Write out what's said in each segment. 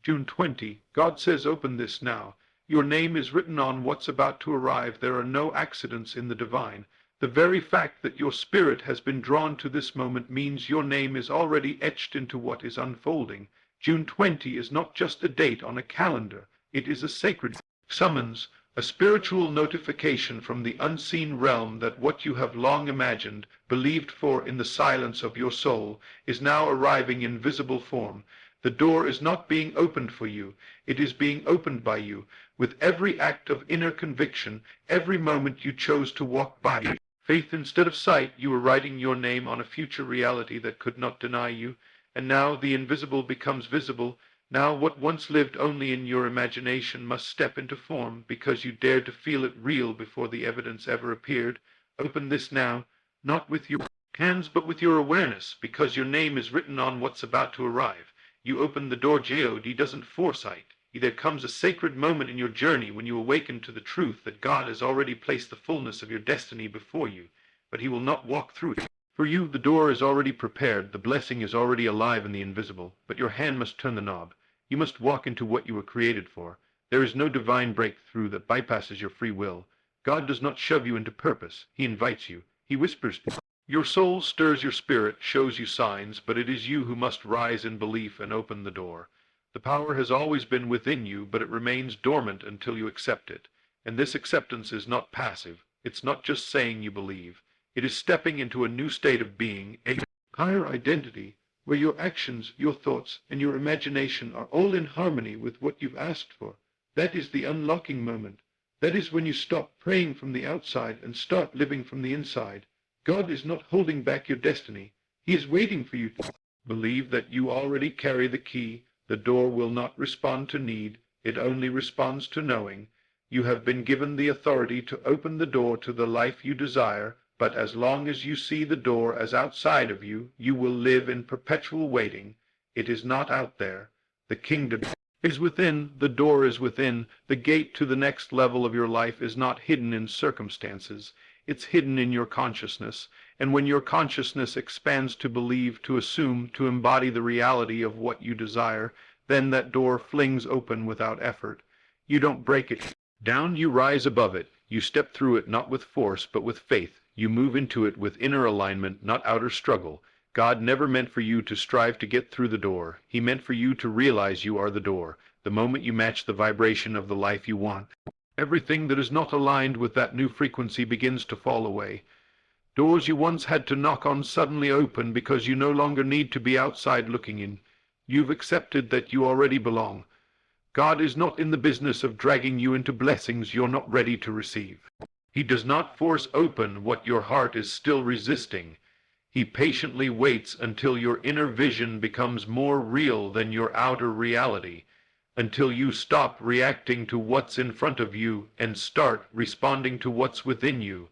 June 20. God says, open this now. Your name is written on what's about to arrive. There are no accidents in the divine. The very fact that your spirit has been drawn to this moment means your name is already etched into what is unfolding. June 20 is not just a date on a calendar. It is a sacred summons, a spiritual notification from the unseen realm that what you have long imagined, believed for in the silence of your soul, is now arriving in visible form. The door is not being opened for you. It is being opened by you. With every act of inner conviction, every moment you chose to walk by it. Faith instead of sight, you were writing your name on a future reality that could not deny you. And now the invisible becomes visible. Now what once lived only in your imagination must step into form because you dared to feel it real before the evidence ever appeared. Open this now, not with your hands but with your awareness, because your name is written on what's about to arrive. You open the door. God doesn't foresight. There comes a sacred moment in your journey when you awaken to the truth that God has already placed the fullness of your destiny before you, but he will not walk through it. For you, the door is already prepared, the blessing is already alive in the invisible, but your hand must turn the knob. You must walk into what you were created for. There is no divine breakthrough that bypasses your free will. God does not shove you into purpose. He invites you. He whispers to you. Your soul stirs your spirit, shows you signs, but it is you who must rise in belief and open the door. The power has always been within you, but it remains dormant until you accept it. And this acceptance is not passive. It's not just saying you believe. It is stepping into a new state of being, a higher identity, where your actions, your thoughts, and your imagination are all in harmony with what you've asked for. That is the unlocking moment. That is when you stop praying from the outside and start living from the inside. God is not holding back your destiny. He is waiting for you to believe that you already carry the key. The door will not respond to need. It only responds to knowing. You have been given the authority to open the door to the life you desire, but as long as you see the door as outside of you, you will live in perpetual waiting. It is not out there. The kingdom is within. The door is within. The gate to the next level of your life is not hidden in circumstances. It's hidden in your consciousness. And when your consciousness expands to believe, to assume, to embody the reality of what you desire, then that door flings open without effort. You don't break it down, you rise above it. You step through it not with force, but with faith. You move into it with inner alignment, not outer struggle. God never meant for you to strive to get through the door. He meant for you to realize you are the door. The moment you match the vibration of the life you want, everything that is not aligned with that new frequency begins to fall away. Doors you once had to knock on suddenly open because you no longer need to be outside looking in. You've accepted that you already belong. God is not in the business of dragging you into blessings you're not ready to receive. He does not force open what your heart is still resisting. He patiently waits until your inner vision becomes more real than your outer reality, until you stop reacting to what's in front of you and start responding to what's within you.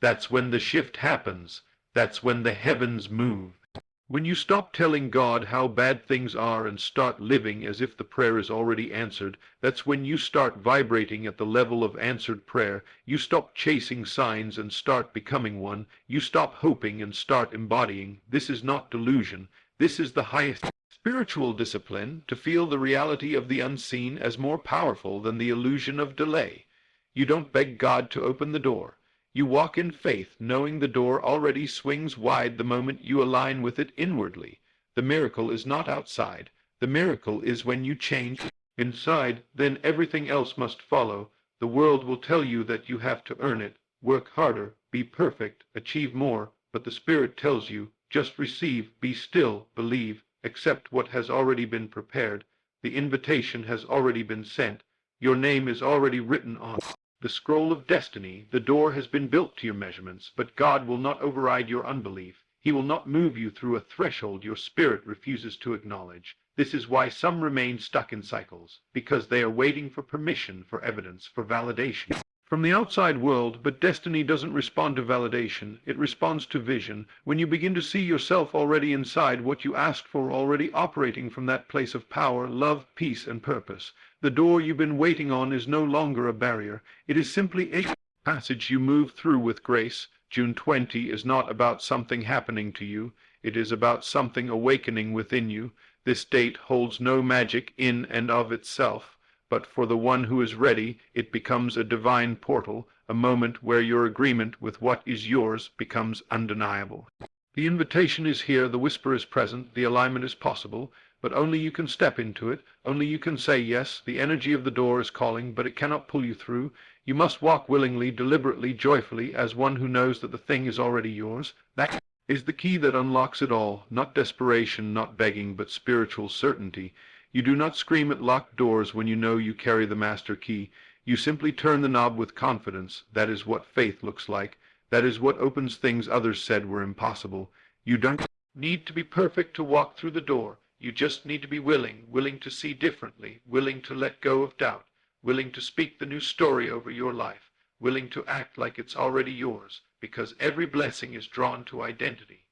That's when the shift happens. That's when the heavens move. When you stop telling God how bad things are and start living as if the prayer is already answered, that's when you start vibrating at the level of answered prayer. You stop chasing signs and start becoming one. You stop hoping and start embodying. This is not delusion. This is the highest spiritual discipline, to feel the reality of the unseen as more powerful than the illusion of delay. You don't beg God to open the door. You walk in faith, knowing the door already swings wide the moment you align with it inwardly. The miracle is not outside. The miracle is when you change inside, then everything else must follow. The world will tell you that you have to earn it, work harder, be perfect, achieve more, but the Spirit tells you, just receive, be still, believe, accept what has already been prepared. The invitation has already been sent. Your name is already written on the scroll of destiny. The door has been built to your measurements, but God will not override your unbelief. He will not move you through a threshold your spirit refuses to acknowledge. This is why some remain stuck in cycles, because they are waiting for permission, for evidence, for validation from the outside world. But destiny doesn't respond to validation. It responds to vision. When you begin to see yourself already inside, what you asked for already operating from that place of power, love, peace, and purpose, the door you've been waiting on is no longer a barrier. It is simply a passage you move through with grace. June 20 is not about something happening to you. It is about something awakening within you. This date holds no magic in and of itself, but for the one who is ready it becomes a divine portal, a moment where your agreement with what is yours becomes undeniable. The invitation is here, the whisper is present, the alignment is possible, but only you can step into it, only you can say yes. The energy of the door is calling, but it cannot pull you through. You must walk willingly, deliberately, joyfully, as one who knows that the thing is already yours. That is the key that unlocks it all, not desperation, not begging, but spiritual certainty. You do not scream at locked doors when you know you carry the master key. You simply turn the knob with confidence. That is what faith looks like. That is what opens things others said were impossible. You don't need to be perfect to walk through the door. You just need to be willing, willing to see differently, willing to let go of doubt, willing to speak the new story over your life, willing to act like it's already yours, because every blessing is drawn to identity.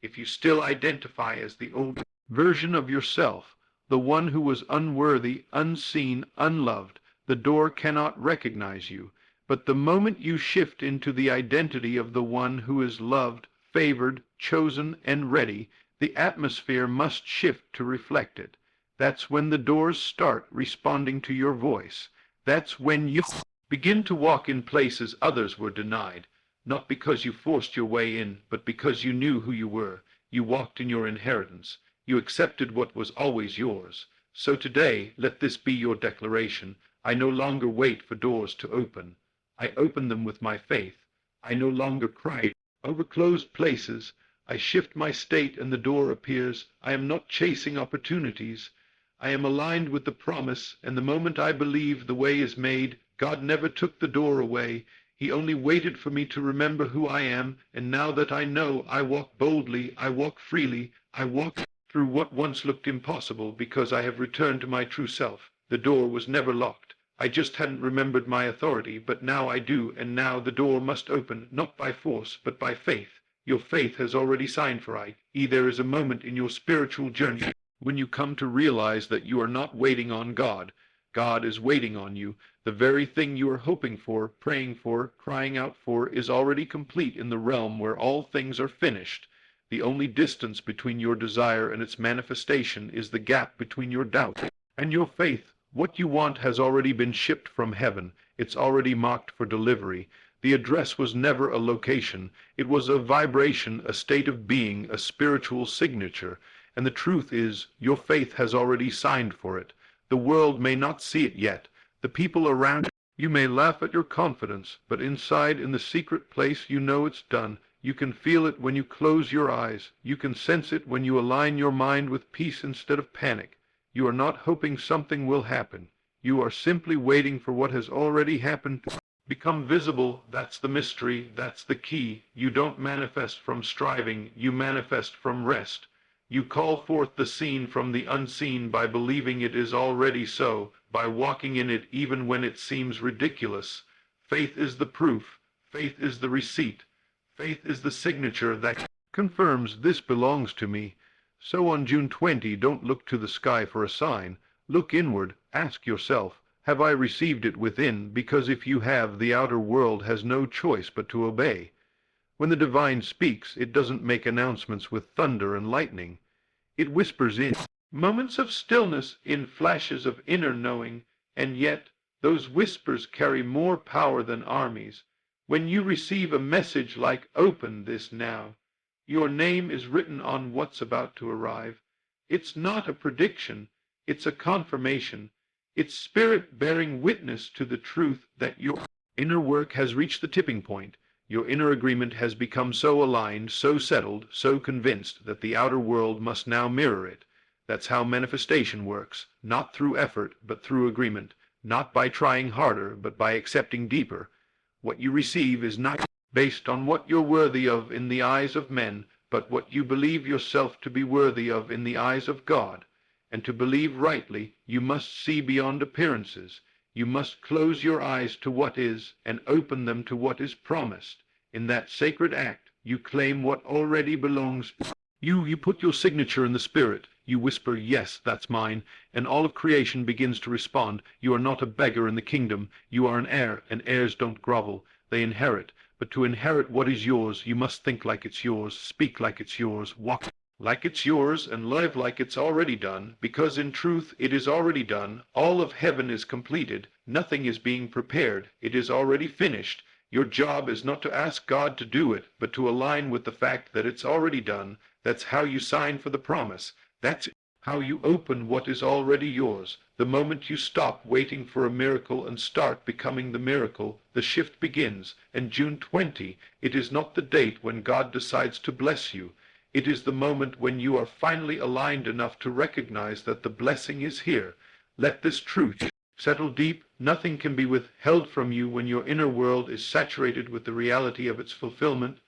If you still identify as the old version of yourself, the one who was unworthy, unseen, unloved, the door cannot recognize you. But the moment you shift into the identity of the one who is loved, favored, chosen, and ready, the atmosphere must shift to reflect it. That's when the doors start responding to your voice. That's when you begin to walk in places others were denied, not because you forced your way in, but because you knew who you were. You walked in your inheritance. You accepted what was always yours. So today, let this be your declaration. I no longer wait for doors to open. I open them with my faith. I no longer cry over closed places. I shift my state and the door appears. I am not chasing opportunities. I am aligned with the promise, and the moment I believe the way is made, God never took the door away. He only waited for me to remember who I am, and now that I know, I walk boldly, I walk freely, I walk through what once looked impossible because I have returned to my true self. The door was never locked. I just hadn't remembered my authority, but now I do, and now the door must open, not by force, but by faith. Your faith has already signed for it. There is a moment in your spiritual journey when you come to realize that you are not waiting on God. God is waiting on you. The very thing you are hoping for, praying for, crying out for, is already complete in the realm where all things are finished. The only distance between your desire and its manifestation is the gap between your doubt and your faith. What you want has already been shipped from heaven. It's already marked for delivery. The address was never a location. It was a vibration, a state of being, a spiritual signature. And the truth is, your faith has already signed for it. The world may not see it yet. The people around you may laugh at your confidence, but inside, in the secret place, you know it's done. You can feel it when you close your eyes. You can sense it when you align your mind with peace instead of panic. You are not hoping something will happen. You are simply waiting for what has already happened to become visible. That's the mystery. That's the key. You don't manifest from striving. You manifest from rest. You call forth the seen from the unseen by believing it is already so, by walking in it even when it seems ridiculous. Faith is the proof. Faith is the receipt. Faith is the signature that confirms this belongs to me. So on June 20, don't look to the sky for a sign. Look inward. Ask yourself, have I received it within? Because if you have, the outer world has no choice but to obey. When the divine speaks, it doesn't make announcements with thunder and lightning. It whispers in moments of stillness, in flashes of inner knowing, and yet those whispers carry more power than armies. When you receive a message like "Open this now," your name is written on what's about to arrive. It's not a prediction, it's a confirmation. It's spirit bearing witness to the truth that your inner work has reached the tipping point. Your inner agreement has become so aligned, so settled, so convinced that the outer world must now mirror it. That's how manifestation works, not through effort, but through agreement, not by trying harder, but by accepting deeper. What you receive is not based on what you're worthy of in the eyes of men, but what you believe yourself to be worthy of in the eyes of God. And to believe rightly, you must see beyond appearances. You must close your eyes to what is and open them to what is promised. In that sacred act, you claim what already belongs. You put your signature in the spirit. You whisper, "Yes, that's mine," and all of creation begins to respond. You are not a beggar in the kingdom. You are an heir, and heirs don't grovel. They inherit. But to inherit what is yours, you must think like it's yours, speak like it's yours, walk like it's yours, and live like it's already done, because in truth it is already done. All of heaven is completed. Nothing is being prepared. It is already finished. Your job is not to ask God to do it, but to align with the fact that it's already done. That's how you sign for the promise. That's how you open what is already yours. The moment you stop waiting for a miracle and start becoming the miracle, the shift begins. And June 20, it is not the date when God decides to bless you. It is the moment when you are finally aligned enough to recognize that the blessing is here. Let this truth settle deep. Nothing can be withheld from you when your inner world is saturated with the reality of its fulfillment.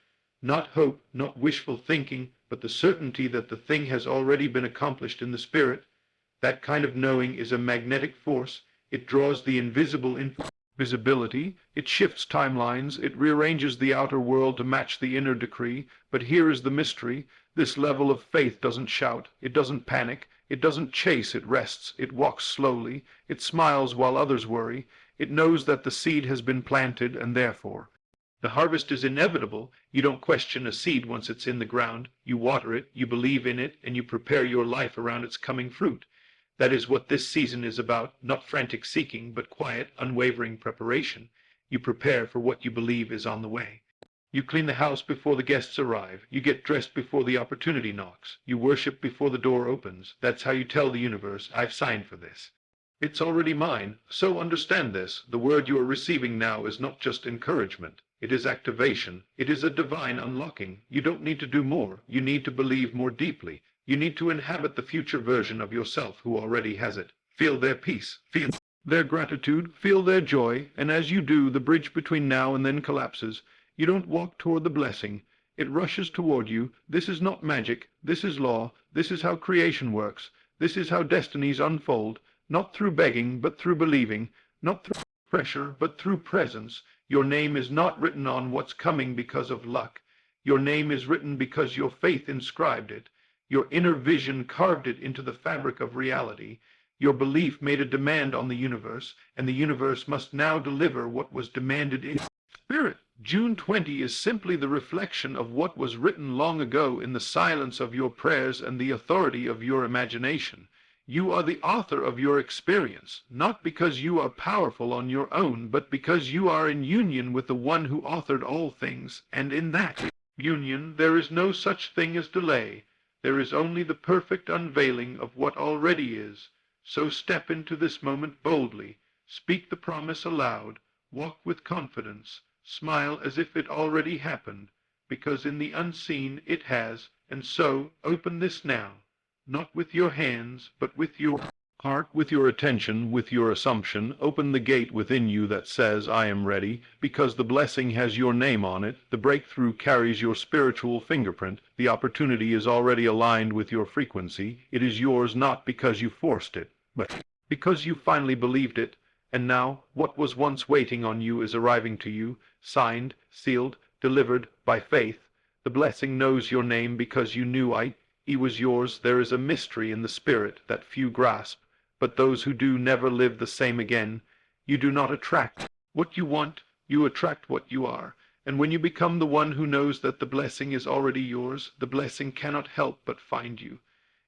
Not hope, not wishful thinking, but the certainty that the thing has already been accomplished in the spirit. That kind of knowing is a magnetic force. It draws the invisible into visibility. It shifts timelines. It rearranges the outer world to match the inner decree. But here is the mystery. This level of faith doesn't shout. It doesn't panic. It doesn't chase. It rests. It walks slowly. It smiles while others worry. It knows that the seed has been planted, and therefore the harvest is inevitable. You don't question a seed once it's in the ground. You water it, you believe in it, and you prepare your life around its coming fruit. That is what this season is about, not frantic seeking, but quiet, unwavering preparation. You prepare for what you believe is on the way. You clean the house before the guests arrive. You get dressed before the opportunity knocks. You worship before the door opens. That's how you tell the universe, I've signed for this. It's already mine. So understand this. The word you are receiving now is not just encouragement. It is activation. It is a divine unlocking. You don't need to do more. You need to believe more deeply. You need to inhabit the future version of yourself who already has it. Feel their peace. Feel their gratitude. Feel their joy. And as you do, the bridge between now and then collapses. You don't walk toward the blessing. It rushes toward you. This is not magic. This is law. This is how creation works. This is how destinies unfold. Not through begging, but through believing. Not through pressure, but through presence. Your name is not written on what's coming because of luck. Your name is written because your faith inscribed it. Your inner vision carved it into the fabric of reality. Your belief made a demand on the universe, and the universe must now deliver what was demanded in spirit. June 20 is simply the reflection of what was written long ago in the silence of your prayers and the authority of your imagination. You are the author of your experience, not because you are powerful on your own, but because you are in union with the one who authored all things, and in that union there is no such thing as delay. There is only the perfect unveiling of what already is. So step into this moment boldly. Speak the promise aloud. Walk with confidence. Smile as if it already happened, because in the unseen it has, and so open this now. Not with your hands, but with your heart, with your attention, with your assumption. Open the gate within you that says, I am ready, because the blessing has your name on it. The breakthrough carries your spiritual fingerprint. The opportunity is already aligned with your frequency. It is yours not because you forced it, but because you finally believed it. And now, what was once waiting on you is arriving to you, signed, sealed, delivered by faith. The blessing knows your name because you knew it was yours. There is a mystery in the spirit that few grasp, but those who do never live the same again. You do not attract what you want, you attract what you are. And when you become the one who knows that the blessing is already yours, the blessing cannot help but find you.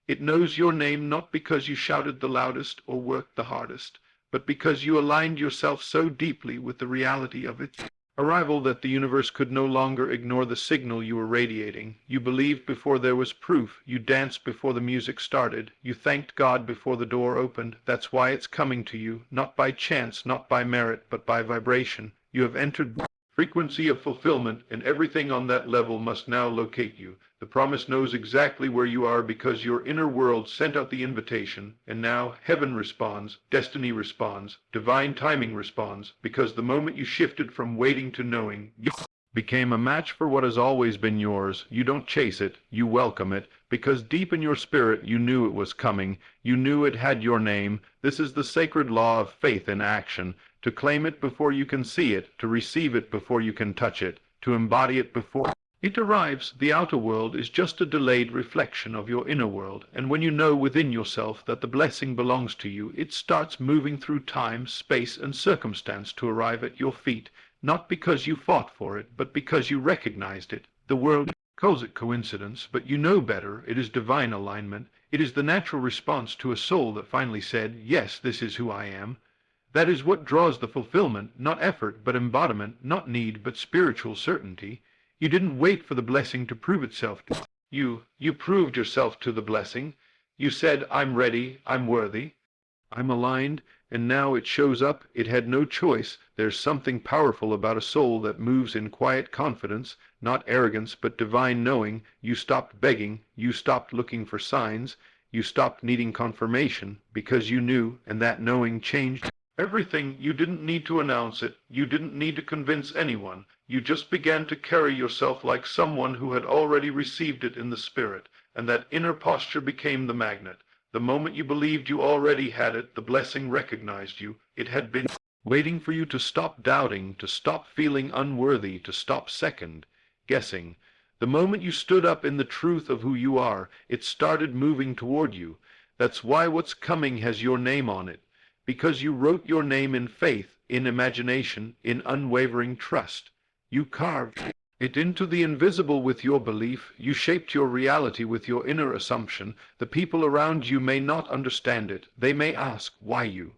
It knows your name not because you shouted the loudest or worked the hardest, but because you aligned yourself so deeply with the reality of its arrival that the universe could no longer ignore the signal you were radiating. You believed before there was proof. You danced before the music started. You thanked God before the door opened. That's why it's coming to you, not by chance, not by merit, but by vibration. You have entered the frequency of fulfillment, and everything on that level must now locate you. The promise knows exactly where you are because your inner world sent out the invitation, and now heaven responds, destiny responds, divine timing responds, because the moment you shifted from waiting to knowing, you became a match for what has always been yours. You don't chase it, you welcome it, because deep in your spirit you knew it was coming. You knew it had your name. This is the sacred law of faith in action. To claim it before you can see it, to receive it before you can touch it, to embody it before it arrives. The outer world is just a delayed reflection of your inner world, and when you know within yourself that the blessing belongs to you, it starts moving through time, space, and circumstance to arrive at your feet, not because you fought for it, but because you recognized it. The world calls it coincidence, but you know better. It is divine alignment. It is the natural response to a soul that finally said, yes, this is who I am. That is what draws the fulfillment, not effort, but embodiment, not need, but spiritual certainty. You didn't wait for the blessing to prove itself to you. You proved yourself to the blessing. You said, I'm ready, I'm worthy, I'm aligned, and now it shows up. It had no choice. There's something powerful about a soul that moves in quiet confidence, not arrogance, but divine knowing. You stopped begging, you stopped looking for signs, you stopped needing confirmation, because you knew, and that knowing changed everything. You didn't need to announce it, you didn't need to convince anyone. You just began to carry yourself like someone who had already received it in the spirit, and that inner posture became the magnet. The moment you believed you already had it, the blessing recognized you. It had been waiting for you to stop doubting, to stop feeling unworthy, to stop second guessing. The moment you stood up in the truth of who you are, it started moving toward you. That's why what's coming has your name on it, because you wrote your name in faith, in imagination, in unwavering trust. You carved it into the invisible with your belief. You shaped your reality with your inner assumption. The people around you may not understand it. They may ask, why you?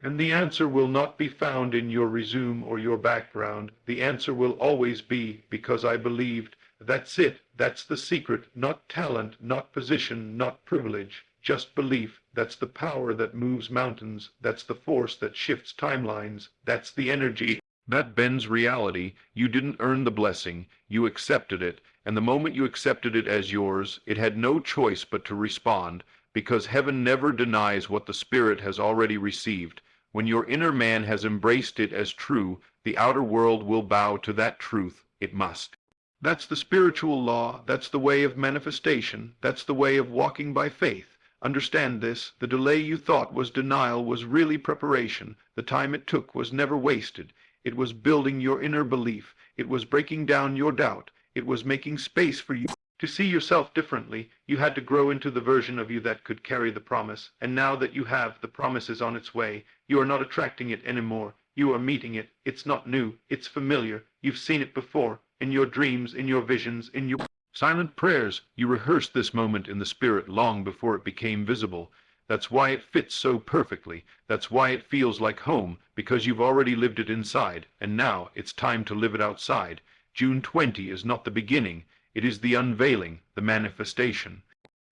And the answer will not be found in your resume or your background. The answer will always be, because I believed. That's it. That's the secret. Not talent, not position, not privilege. Just belief. That's the power that moves mountains. That's the force that shifts timelines. That's the energy that bends reality. You didn't earn the blessing. You accepted it. And the moment you accepted it as yours, it had no choice but to respond, because heaven never denies what the spirit has already received. When your inner man has embraced it as true, the outer world will bow to that truth. It must. That's the spiritual law. That's the way of manifestation. That's the way of walking by faith. Understand this. The delay you thought was denial was really preparation. The time it took was never wasted. It was building your inner belief. It was breaking down your doubt. It was making space for you to see yourself differently. You had to grow into the version of you that could carry the promise. And now that you have, the promise is on its way. You are not attracting it anymore. You are meeting it. It's not new. It's familiar. You've seen it before. In your dreams, in your visions, in your silent prayers. You rehearsed this moment in the spirit long before it became visible. That's why it fits so perfectly. That's why it feels like home, because you've already lived it inside, and now it's time to live it outside. June 20 is not the beginning. It is the unveiling, the manifestation.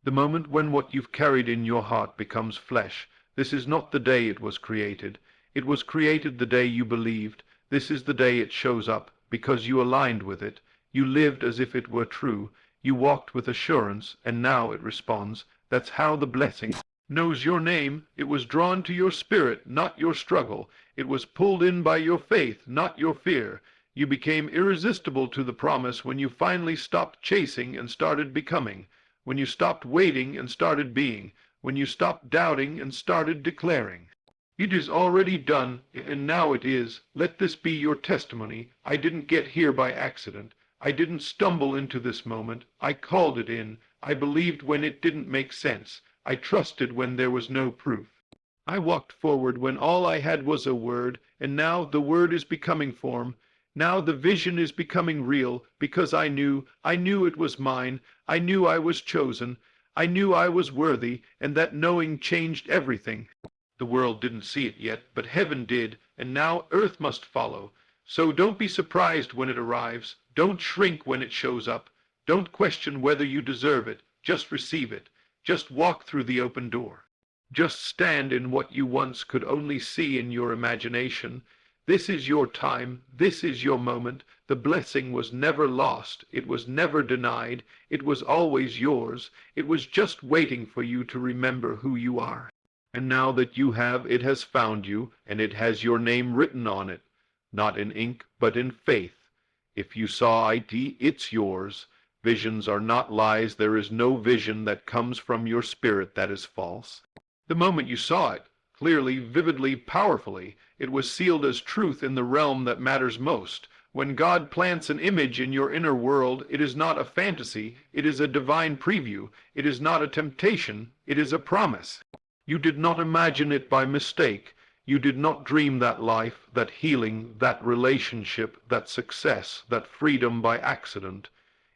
The moment when what you've carried in your heart becomes flesh. This is not the day it was created. It was created the day you believed. This is the day it shows up, because you aligned with it. You lived as if it were true. You walked with assurance, and now it responds. That's how the blessing knows your name. It was drawn to your spirit, not your struggle. It was pulled in by your faith, not your fear. You became irresistible to the promise when you finally stopped chasing and started becoming, when you stopped waiting and started being, when you stopped doubting and started declaring. It is already done, and now it is. Let this be your testimony. I didn't get here by accident. I didn't stumble into this moment. I called it in. I believed when it didn't make sense. I trusted when there was no proof. I walked forward when all I had was a word, and now the word is becoming form. Now the vision is becoming real, because I knew it was mine. I knew I was chosen. I knew I was worthy, and that knowing changed everything. The world didn't see it yet, but heaven did, and now earth must follow. So don't be surprised when it arrives. Don't shrink when it shows up. Don't question whether you deserve it. Just receive it. Just walk through the open door. Just stand in what you once could only see in your imagination. This is your time. This is your moment. The blessing was never lost. It was never denied. It was always yours. It was just waiting for you to remember who you are. And now that you have, it has found you, and it has your name written on it, not in ink, but in faith. If you saw it, it's yours. Visions are not lies. There is no vision that comes from your spirit that is false. The moment you saw it, clearly, vividly, powerfully, it was sealed as truth in the realm that matters most. When God plants an image in your inner world, it is not a fantasy. It is a divine preview. It is not a temptation. It is a promise. You did not imagine it by mistake. You did not dream that life, that healing, that relationship, that success, that freedom by accident.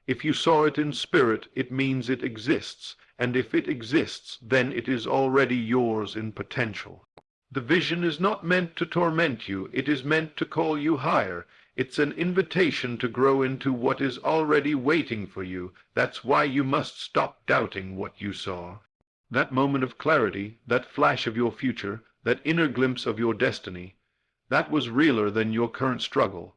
If you saw it in spirit, it means it exists, and if it exists, then it is already yours in potential. The vision is not meant to torment you, it is meant to call you higher. It's an invitation to grow into what is already waiting for you. That's why you must stop doubting what you saw. That moment of clarity, that flash of your future, that inner glimpse of your destiny, that was realer than your current struggle.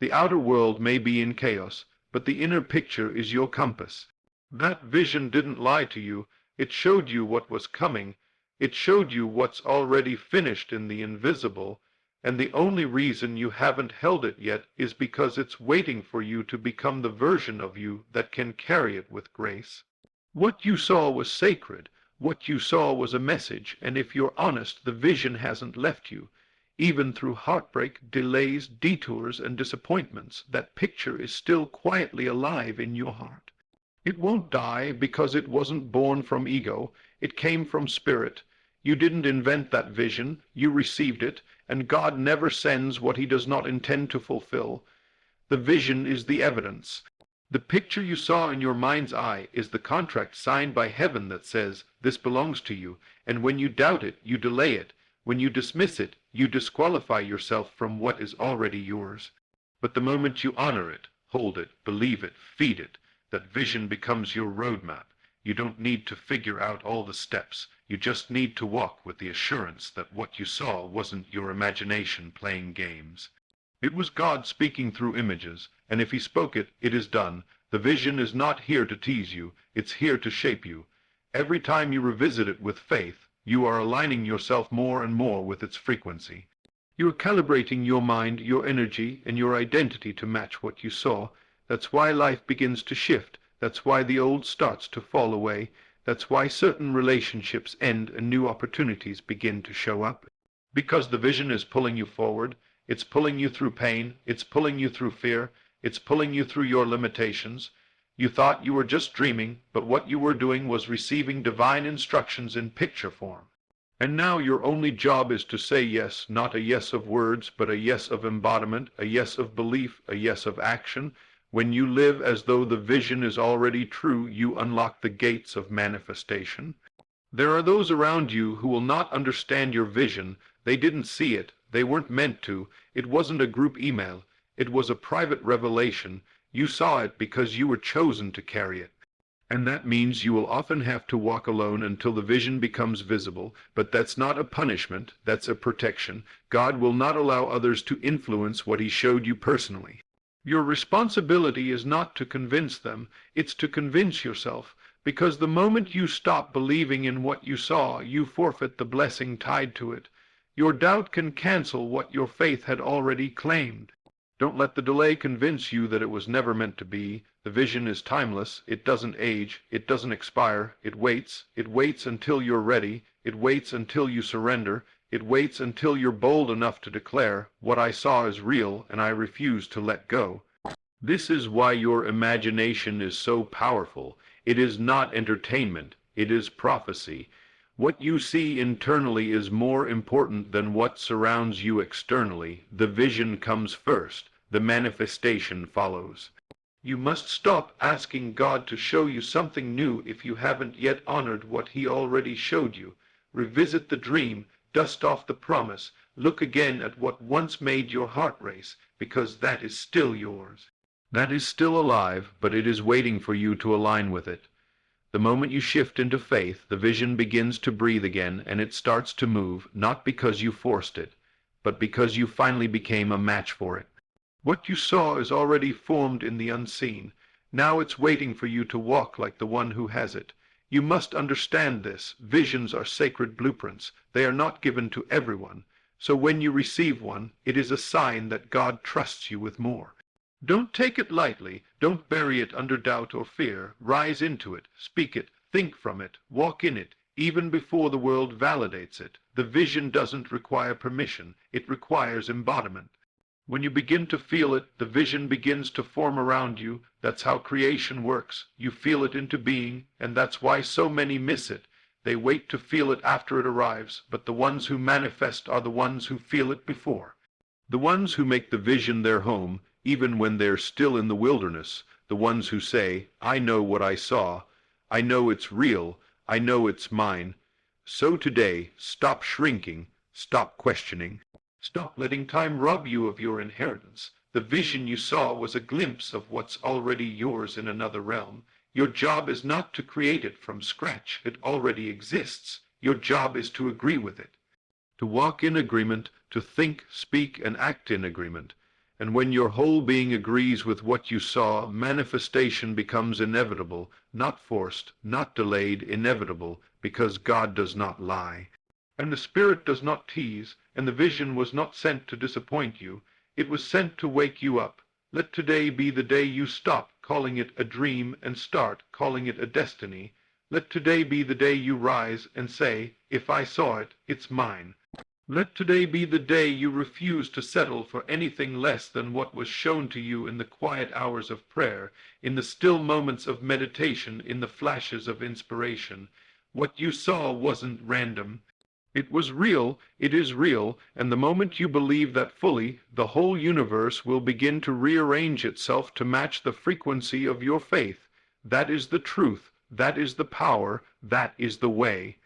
The outer world may be in chaos, but the inner picture is your compass. That vision didn't lie to you, it showed you what was coming, it showed you what's already finished in the invisible, and the only reason you haven't held it yet is because it's waiting for you to become the version of you that can carry it with grace. What you saw was sacred, what you saw was a message, and if you're honest, the vision hasn't left you. Even through heartbreak, delays, detours, and disappointments, that picture is still quietly alive in your heart. It won't die because it wasn't born from ego, it came from spirit. You didn't invent that vision, you received it, and God never sends what he does not intend to fulfill. The vision is the evidence. The picture you saw in your mind's eye is the contract signed by heaven that says, this belongs to you, and when you doubt it, you delay it. When you dismiss it, you disqualify yourself from what is already yours. But the moment you honor it, hold it, believe it, feed it, that vision becomes your roadmap. You don't need to figure out all the steps. You just need to walk with the assurance that what you saw wasn't your imagination playing games. It was God speaking through images, and if he spoke it, it is done. The vision is not here to tease you, it's here to shape you. Every time you revisit it with faith, you are aligning yourself more and more with its frequency. You are calibrating your mind, your energy, and your identity to match what you saw. That's why life begins to shift. That's why the old starts to fall away. That's why certain relationships end and new opportunities begin to show up. Because the vision is pulling you forward. It's pulling you through pain. It's pulling you through fear. It's pulling you through your limitations. You thought you were just dreaming, but what you were doing was receiving divine instructions in picture form. And now your only job is to say yes, not a yes of words, but a yes of embodiment, a yes of belief, a yes of action. When you live as though the vision is already true, you unlock the gates of manifestation. There are those around you who will not understand your vision. They didn't see it. They weren't meant to. It wasn't a group email. It was a private revelation. You saw it because you were chosen to carry it. And that means you will often have to walk alone until the vision becomes visible, but that's not a punishment, that's a protection. God will not allow others to influence what he showed you personally. Your responsibility is not to convince them, it's to convince yourself, because the moment you stop believing in what you saw, you forfeit the blessing tied to it. Your doubt can cancel what your faith had already claimed. Don't let the delay convince you that it was never meant to be. The vision is timeless. It doesn't age. It doesn't expire. It waits. It waits until you're ready. It waits until you surrender. It waits until you're bold enough to declare, what I saw is real, and I refuse to let go. This is why your imagination is so powerful. It is not entertainment. It is prophecy. What you see internally is more important than what surrounds you externally. The vision comes first. The manifestation follows. You must stop asking God to show you something new if you haven't yet honored what he already showed you. Revisit the dream, dust off the promise, look again at what once made your heart race, because that is still yours. That is still alive, but it is waiting for you to align with it. The moment you shift into faith, the vision begins to breathe again, and it starts to move, not because you forced it, but because you finally became a match for it. What you saw is already formed in the unseen. Now it's waiting for you to walk like the one who has it. You must understand this. Visions are sacred blueprints. They are not given to everyone. So when you receive one, it is a sign that God trusts you with more. Don't take it lightly. Don't bury it under doubt or fear. Rise into it. Speak it. Think from it. Walk in it, even before the world validates it. The vision doesn't require permission. It requires embodiment. When you begin to feel it, the vision begins to form around you. That's how creation works. You feel it into being, and that's why so many miss it. They wait to feel it after it arrives, but the ones who manifest are the ones who feel it before. The ones who make the vision their home, even when they're still in the wilderness, the the ones who say, "I know what I saw. I know it's real. I know it's mine." So today, stop shrinking, stop questioning. Stop letting time rob you of your inheritance. The vision you saw was a glimpse of what's already yours in another realm. Your job is not to create it from scratch. It already exists. Your job is to agree with it, to walk in agreement, to think, speak, and act in agreement. And when your whole being agrees with what you saw, manifestation becomes inevitable, not forced, not delayed, inevitable, because God does not lie. And the Spirit does not tease, and the vision was not sent to disappoint you. It was sent to wake you up. Let today be the day you stop calling it a dream and start calling it a destiny. Let today be the day you rise and say, "If I saw it, it's mine." Let today be the day you refuse to settle for anything less than what was shown to you in the quiet hours of prayer, in the still moments of meditation, in the flashes of inspiration. What you saw wasn't random. It was real, it is real, and the moment you believe that fully, the whole universe will begin to rearrange itself to match the frequency of your faith. That is the truth, that is the power, that is the way.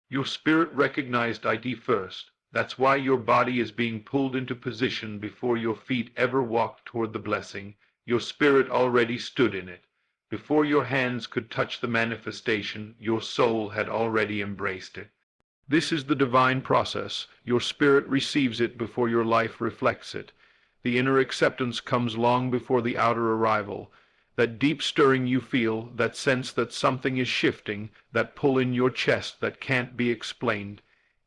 Your spirit recognized ID first. That's why your body is being pulled into position before your feet ever walked toward the blessing. Your spirit already stood in it. Before your hands could touch the manifestation, your soul had already embraced it. This is the divine process. Your spirit receives it before your life reflects it. The inner acceptance comes long before the outer arrival. That deep stirring you feel, that sense that something is shifting, that pull in your chest that can't be explained.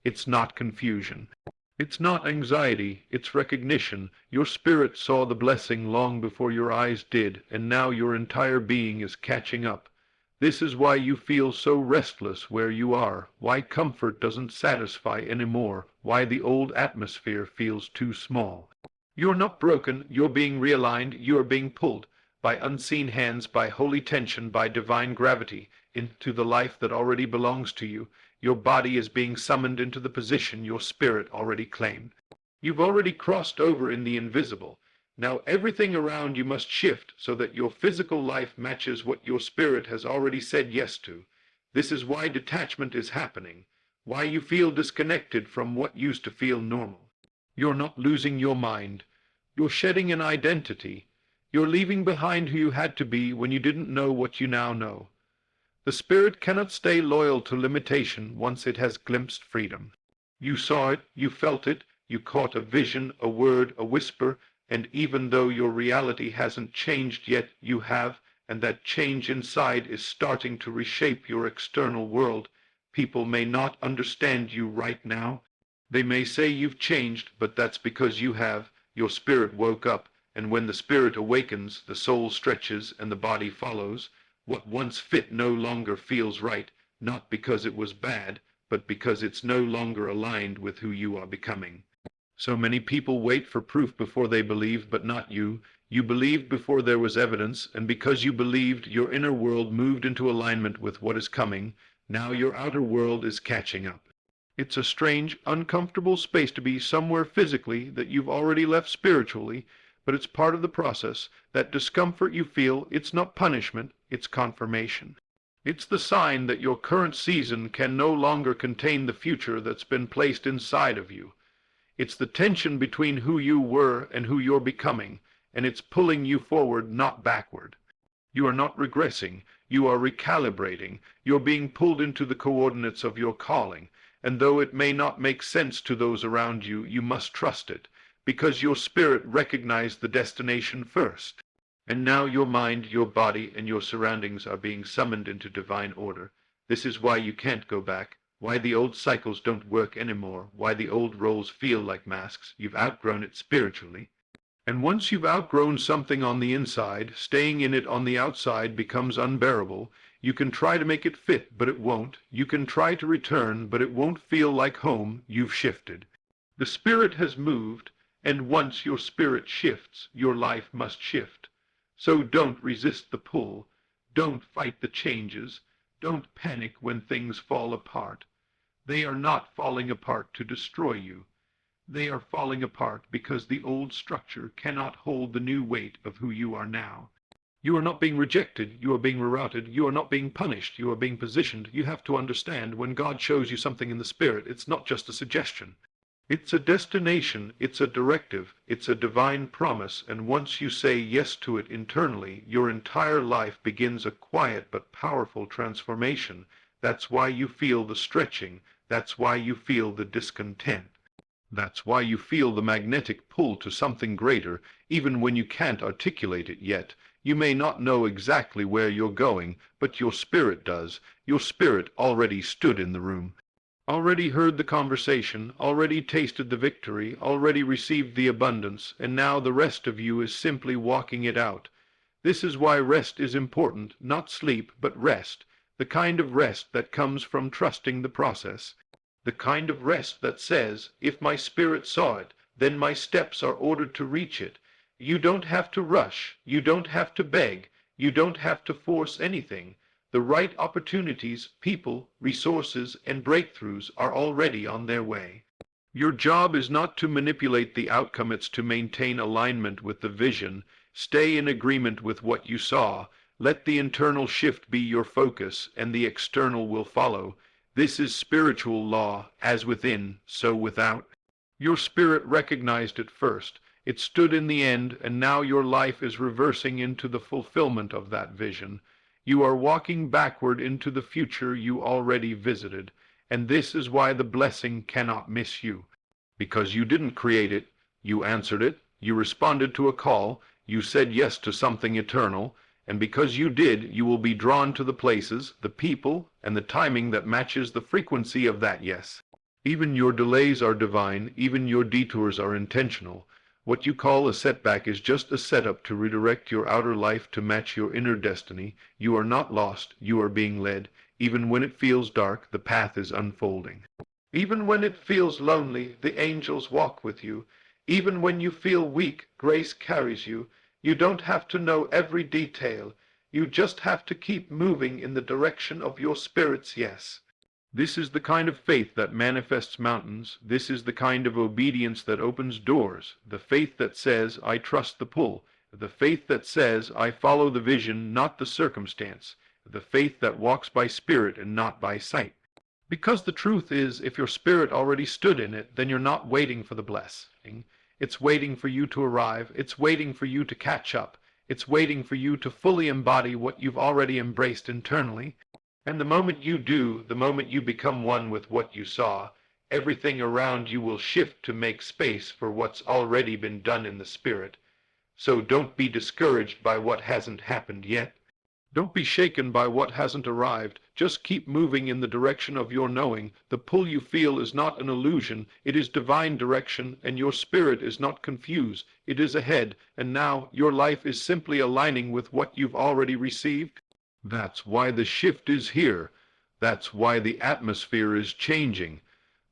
It's not confusion. It's not anxiety, it's recognition. Your spirit saw the blessing long before your eyes did, and now your entire being is catching up. This is why you feel so restless where you are, why comfort doesn't satisfy anymore, why the old atmosphere feels too small. You're not broken, you're being realigned, you are being pulled by unseen hands, by holy tension, by divine gravity, into the life that already belongs to you. Your body is being summoned into the position your spirit already claimed. You've already crossed over in the invisible. Now everything around you must shift so that your physical life matches what your spirit has already said yes to. This is why detachment is happening, why you feel disconnected from what used to feel normal. You're not losing your mind. You're shedding an identity. You're leaving behind who you had to be when you didn't know what you now know. The spirit cannot stay loyal to limitation once it has glimpsed freedom. You saw it, you felt it, you caught a vision, a word, a whisper, and even though your reality hasn't changed yet, you have, and that change inside is starting to reshape your external world. People may not understand you right now. They may say you've changed, but that's because you have. Your spirit woke up, and when the spirit awakens, the soul stretches and the body follows. What once fit no longer feels right, not because it was bad, but because it's no longer aligned with who you are becoming. So many people wait for proof before they believe, but not you. You believed before there was evidence, and because you believed, your inner world moved into alignment with what is coming. Now your outer world is catching up. It's a strange, uncomfortable space to be somewhere physically that you've already left spiritually, but it's part of the process. That discomfort you feel, it's not punishment, it's confirmation. It's the sign that your current season can no longer contain the future that's been placed inside of you. It's the tension between who you were and who you're becoming, and it's pulling you forward, not backward. You are not regressing, you are recalibrating, you're being pulled into the coordinates of your calling, and though it may not make sense to those around you, you must trust it, because your spirit recognized the destination first. And now your mind, your body, and your surroundings are being summoned into divine order. This is why you can't go back, why the old cycles don't work anymore, why the old roles feel like masks. You've outgrown it spiritually. And once you've outgrown something on the inside, staying in it on the outside becomes unbearable. You can try to make it fit, but it won't. You can try to return, but it won't feel like home. You've shifted. The spirit has moved, and once your spirit shifts, your life must shift. So don't resist the pull. Don't fight the changes. Don't panic when things fall apart. They are not falling apart to destroy you. They are falling apart because the old structure cannot hold the new weight of who you are now. You are not being rejected, you are being rerouted. You are not being punished, you are being positioned. You have to understand, when God shows you something in the spirit, it's not just a suggestion. It's a destination, it's a directive, it's a divine promise, and once you say yes to it internally, your entire life begins a quiet but powerful transformation. That's why you feel the stretching, that's why you feel the discontent. That's why you feel the magnetic pull to something greater, even when you can't articulate it yet. You may not know exactly where you're going, but your spirit does. Your spirit already stood in the room, already heard the conversation, already tasted the victory, already received the abundance, and now the rest of you is simply walking it out. This is why rest is important, not sleep, but rest, the kind of rest that comes from trusting the process. The kind of rest that says, if my spirit saw it, then my steps are ordered to reach it. You don't have to rush, you don't have to beg, you don't have to force anything. The right opportunities, people, resources, and breakthroughs are already on their way. Your job is not to manipulate the outcome, it's to maintain alignment with the vision. Stay in agreement with what you saw. Let the internal shift be your focus, and the external will follow. This is spiritual law, as within, so without. Your spirit recognized it first. It stood in the end, and now your life is reversing into the fulfillment of that vision. You are walking backward into the future you already visited, and this is why the blessing cannot miss you. Because you didn't create it, you answered it, you responded to a call, you said yes to something eternal, and because you did, you will be drawn to the places, the people, and the timing that matches the frequency of that yes. Even your delays are divine, even your detours are intentional. What you call a setback is just a setup to redirect your outer life to match your inner destiny. You are not lost, you are being led. Even when it feels dark, the path is unfolding. Even when it feels lonely, the angels walk with you. Even when you feel weak, grace carries you. You don't have to know every detail. You just have to keep moving in the direction of your spirit's yes. This is the kind of faith that manifests mountains. This is the kind of obedience that opens doors. The faith that says, I trust the pull. The faith that says, I follow the vision, not the circumstance. The faith that walks by spirit and not by sight. Because the truth is, if your spirit already stood in it, then you're not waiting for the blessing. It's waiting for you to arrive. It's waiting for you to catch up. It's waiting for you to fully embody what you've already embraced internally. And the moment you do, the moment you become one with what you saw, everything around you will shift to make space for what's already been done in the spirit. So don't be discouraged by what hasn't happened yet. Don't be shaken by what hasn't arrived. Just keep moving in the direction of your knowing. The pull you feel is not an illusion. It is divine direction, and your spirit is not confused. It is ahead, and now your life is simply aligning with what you've already received. That's why the shift is here. That's why the atmosphere is changing.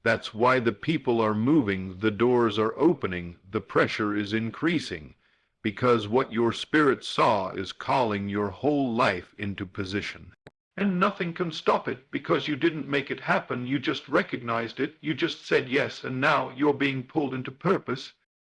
That's why the people are moving, the doors are opening, the pressure is increasing. Because what your spirit saw is calling your whole life into position. And nothing can stop it, because you didn't make it happen, you just recognized it, you just said yes, and now you're being pulled into purpose.